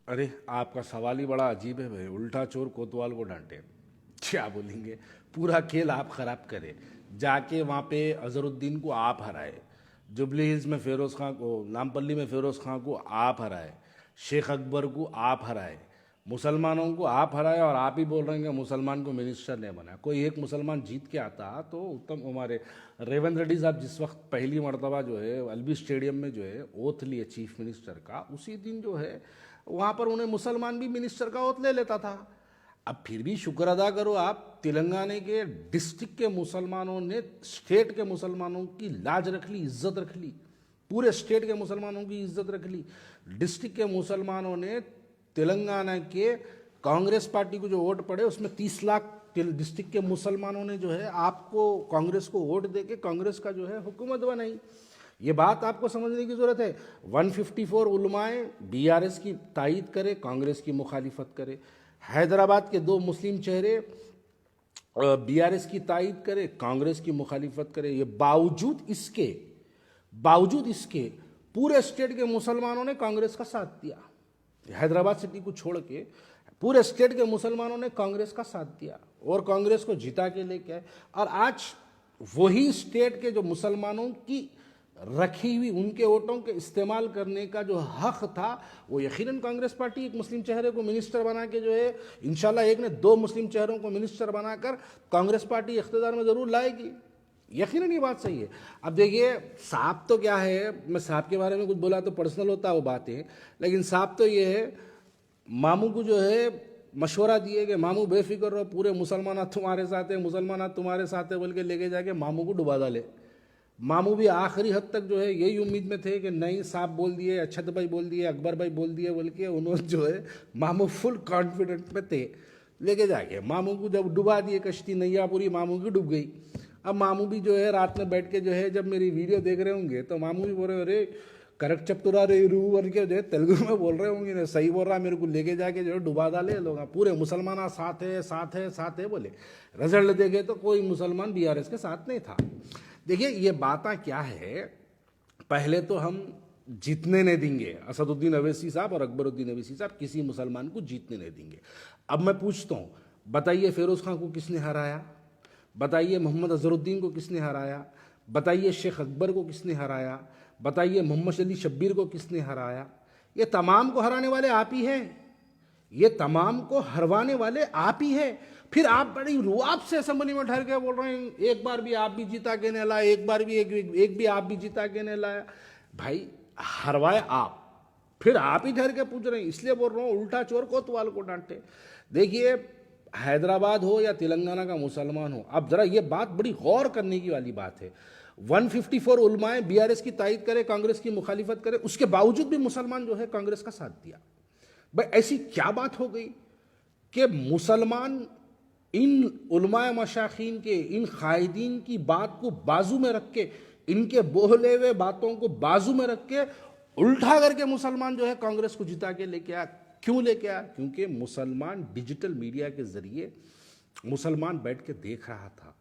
अरे आपका सवाल ही बड़ा अजीब है भाई। उल्टा चोर कोतवाल को डांटे, क्या बोलेंगे? पूरा खेल आप खराब करे। जाके वहाँ पे अजहरुद्दीन को आप हराए, जुबली हिल्स में फिरोज खां को, नामपल्ली में फिरोज खां को आप हराए, शेख अकबर को आप हराए, मुसलमानों को आप हराए, और आप ही बोल रहे हैं कि मुसलमान को मिनिस्टर नहीं बनाया। कोई एक मुसलमान जीत के आता तो उत्तम हमारे रेवंत रेड्डी साहब जिस वक्त पहली मरतबा जो है एलबी स्टेडियम में जो है ओथ लिए चीफ मिनिस्टर का, उसी दिन जो है वहाँ पर उन्हें मुसलमान भी मिनिस्टर का ओथ ले लेता था। अब फिर भी शुक्र अदा करो, आप तेलंगाना के डिस्ट्रिक्ट के मुसलमानों ने स्टेट के मुसलमानों की लाज रख ली, इज्जत रख ली। पूरे स्टेट के मुसलमानों की इज्जत रख ली। डिस्ट्रिक्ट के मुसलमानों ने तेलंगाना के कांग्रेस पार्टी को जो वोट पड़े उसमें 30 लाख डिस्ट्रिक्ट के मुसलमानों ने जो है आपको कांग्रेस को वोट देके कांग्रेस का जो है हुकूमत बनाई। ये बात आपको समझने की जरूरत है। 154 उलमाए बीआरएस की तायीद करे, कांग्रेस की मुखालिफत करे। हैदराबाद के 2 मुस्लिम चेहरे बीआरएस की तायीद करे, कांग्रेस की मुखालिफत करे। ये बावजूद इसके पूरे स्टेट के मुसलमानों ने कांग्रेस का साथ दिया। हैदराबाद सिटी को छोड़ के पूरे स्टेट के मुसलमानों ने कांग्रेस का साथ दिया और कांग्रेस को जिता के लेके आए। और आज वही स्टेट के जो मुसलमानों की रखी हुई उनके वोटों के इस्तेमाल करने का जो हक था, वो यकीनन कांग्रेस पार्टी एक मुस्लिम चेहरे को मिनिस्टर बना के जो है इंशाल्लाह एक ने 2 मुस्लिम चेहरों को मिनिस्टर बनाकर कांग्रेस पार्टी इख्तियार में ज़रूर लाएगी। यकीनन ये बात सही है। अब देखिए, साहब तो क्या है, मैं साहब के बारे में कुछ बोला तो पर्सनल होता है वो बातें, लेकिन साहब तो ये है, मामू को जो है मशवरा दिए कि मामू बेफिक्र रहो, पूरे मुसलमान तुम्हारे साथ है, मुसलमान तुम्हारे साथ है बोल के लेके जाके मामू को डुबा डाले। मामू भी आखिरी हद तक जो है यही उम्मीद में थे कि नहीं, साहब बोल दिए, अक्षत भाई बोल दिए, अकबर भाई बोल दिए बोल के उन्होंने जो है मामू फुल कॉन्फिडेंट में थे। लेके जाके मामू को जब डुबा दिए, कश्ती नैया पूरी मामू की डूब गई। अब मामू भी जो है रात में बैठ के जो है जब मेरी वीडियो देख रहे होंगे तो मामू भी बोल रहे, अरे करेक्ट चपतुरा रे रू बन के जो है तेलुगु में बोल रहे होंगे, सही बोल रहा, मेरे को लेके जाके जो है डुबा डाले लोग, पूरे मुसलमान साथ है साथ है साथ है बोले। रिजल्ट देखे तो कोई मुसलमान बीआरएस के साथ नहीं था। देखिए, ये बातें क्या है, पहले तो हम जीतने नहीं देंगे असदुद्दीन अवैसी साहब और अकबरुद्दीन अवैसी साहब, किसी मुसलमान को जीतने नहीं देंगे। अब मैं पूछता हूँ, बताइए फिरोज खां को किसने हराया? बताइए मोहम्मद अजहरुद्दीन को किसने हराया? बताइए शेख अकबर को किसने हराया? बताइए मोहम्मद अली शब्बीर को किसने हराया? ये तमाम को हराने वाले आप ही हैं, ये तमाम को हरवाने वाले आप ही हैं। फिर आप बड़ी रुआब से असेंबली में ठहर के बोल रहे हैं एक बार भी आप भी जीता के नहीं लाया, एक बार भी एक भी आप भी जीता के नहीं लाया। भाई हरवाए आप, फिर आप ही ठहर के पूछ रहे हैं। इसलिए बोल रहा हूँ, उल्टा चोर कोतवाल को डांटे। देखिए, हैदराबाद हो या तेलंगाना का मुसलमान हो, अब जरा ये बात बड़ी गौर करने की वाली बात है। 154 उलमाए बीआरएस की तायीद करे, कांग्रेस की मुखालिफत करे, उसके बावजूद भी मुसलमान जो है कांग्रेस का साथ दिया। भाई ऐसी क्या बात हो गई कि मुसलमान इन उलमाए मशाखीन के, इन कायदीन की बात को बाजू में रख के, इनके बोले हुए बातों को बाजू में रख के उल्टा करके मुसलमान जो है कांग्रेस को जिता के लेके आया। क्यों लेके आया? क्योंकि मुसलमान डिजिटल मीडिया के जरिए मुसलमान बैठ के देख रहा था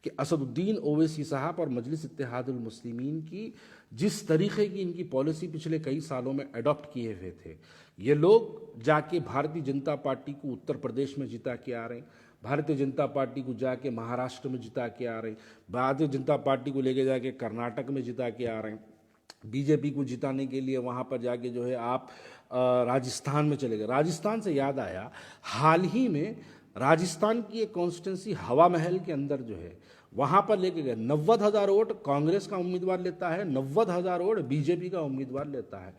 कि असदुद्दीन ओवैसी साहब और मजलिस इत्तेहादुल मुस्लिमीन की जिस तरीके की इनकी पॉलिसी पिछले कई सालों में अडॉप्ट किए हुए थे, ये लोग जाके भारतीय जनता पार्टी को उत्तर प्रदेश में जिता के आ रहे हैं, भारतीय जनता पार्टी को जाके महाराष्ट्र में जिता के आ रहे हैं, भारतीय जनता पार्टी को लेके जाके कर्नाटक में जिता के आ रहे हैं, बीजेपी को जिताने के लिए वहाँ पर जाके जो है आप राजस्थान में चले गए। राजस्थान से याद आया, हाल ही में राजस्थान की एक कॉन्स्टिट्यूंसी हवा महल के अंदर जो है वहाँ पर लेके गए। 90,000 वोट कांग्रेस का उम्मीदवार लेता है, 90,000 वोट बीजेपी का उम्मीदवार लेता है।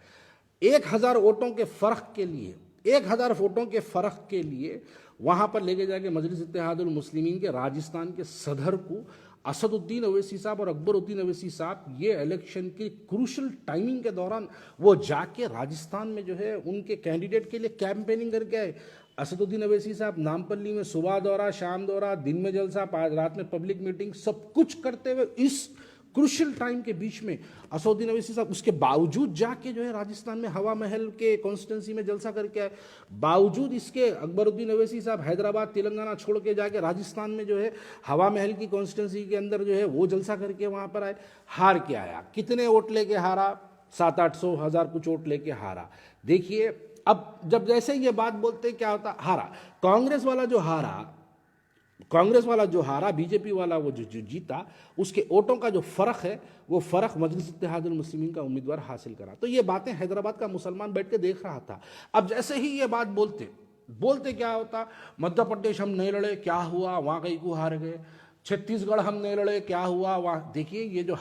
1,000 वोटों के फ़र्क के लिए, 1,000 वोटों के फ़र्क के लिए वहाँ पर लेके जाके मजलिस इत्तेहादुल मुस्लिमीन के राजस्थान के सदर को असदुद्दीन अवैसी साहब और अकबरुद्दीन अवैसी साहब ये इलेक्शन की क्रूशल टाइमिंग के दौरान वो जाके राजस्थान में जो है उनके कैंडिडेट के लिए कैंपेनिंग करके आए। असदुद्दीन अवैसी साहब नामपल्ली में सुबह दौरा, शाम दौरा, दिन में जलसा, रात में पब्लिक मीटिंग, सब कुछ करते हुए इस क्रूशल टाइम के बीच में असदुद्दीन अवैसी साहब उसके बावजूद जाके जो है राजस्थान में हवा महल के कॉन्स्टिट्यूंसी में जलसा करके आए। बावजूद इसके अकबरुद्दीन अवैसी साहब हैदराबाद तेलंगाना छोड़ के जाके राजस्थान में जो है हवा महल की कॉन्स्टिट्यूंसी के अंदर जो है वो जलसा करके वहाँ पर आए। हार के आया, कितने वोट लेके हारा? 700-800 हज़ार कुछ वोट लेके हारा। देखिए, अब जब जैसे ये बात बोलते क्या होता, हारा कांग्रेस वाला जो हारा, बीजेपी वाला वो जो जीता, उसके वोटों का जो फ़र्क है वो फ़र्क मजलिस इत्तेहादुल मुस्लिमीन का उम्मीदवार हासिल करा। तो ये बातें हैदराबाद का मुसलमान बैठ के देख रहा था। अब जैसे ही ये बात बोलते क्या होता, मध्य प्रदेश हम नहीं लड़े, क्या हुआ, वहाँ कहीं को हार गए, छत्तीसगढ़ हम नहीं लड़े, क्या हुआ वहाँ। देखिए ये जो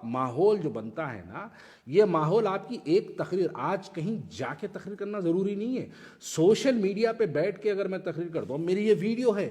माहौल जो बनता है ना, ये माहौल आपकी एक तकरीर, आज कहीं जाके तकरीर करना ज़रूरी नहीं है, सोशल मीडिया पे बैठ के अगर मैं तकरीर कर दूँ, मेरी ये वीडियो है,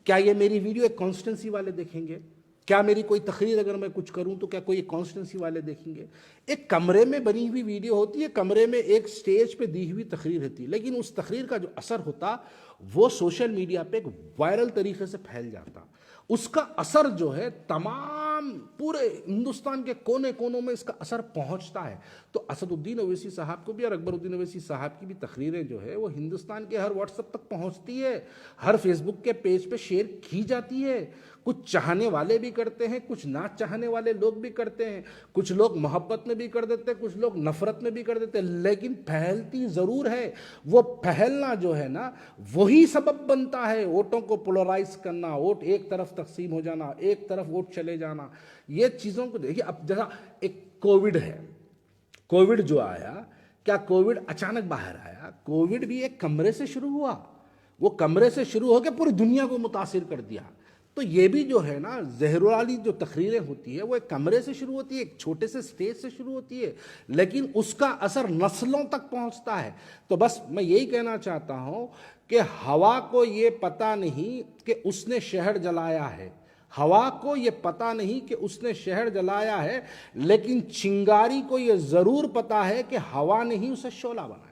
क्या ये मेरी वीडियो एक कॉन्स्टिट्यूंसी वाले देखेंगे? क्या मेरी कोई तकरीर अगर मैं कुछ करूं तो क्या कोई कॉन्स्टिट्यूंसी वाले देखेंगे? एक कमरे में बनी हुई वीडियो होती है, कमरे में एक स्टेज पे दी हुई तकरीर होती है, लेकिन उस तकरीर का जो असर होता वो सोशल मीडिया पे एक वायरल तरीके से फैल जाता। उसका असर जो है तमाम पूरे हिंदुस्तान के कोने कोनों में इसका असर पहुंचता है। तो असदुद्दीन ओवैसी साहब को भी और अकबरुद्दीन ओवैसी साहब की भी तकरीरें जो है वो हिंदुस्तान के हर व्हाट्सएप तक पहुंचती है, हर फेसबुक के पेज पे शेयर की जाती है। कुछ चाहने वाले भी करते हैं, कुछ ना चाहने वाले लोग भी करते हैं, कुछ लोग मोहब्बत में भी कर देते हैं, कुछ लोग नफरत में भी कर देते हैं, लेकिन फैलती ज़रूर है। वो फैलना जो है ना वही सबब बनता है वोटों को पोलराइज करना, वोट एक तरफ तकसीम हो जाना, एक तरफ वोट चले जाना। ये चीज़ों को देखिए, अब जैसा एक कोविड है, कोविड जो आया, क्या कोविड अचानक बाहर आया? कोविड भी एक कमरे से शुरू हुआ, वो कमरे से शुरू होकर पूरी दुनिया को मुतासिर कर दिया। तो ये भी जो है ना, जहर वाली जो तकरीरें होती है वो एक कमरे से शुरू होती है, एक छोटे से स्टेज से शुरू होती है, लेकिन उसका असर नस्लों तक पहुंचता है। तो बस मैं यही कहना चाहता हूं कि हवा को ये पता नहीं कि उसने शहर जलाया है, हवा को ये पता नहीं कि उसने शहर जलाया है, लेकिन चिंगारी को ये ज़रूर पता है कि हवा ने ही उसे शोला बनाया।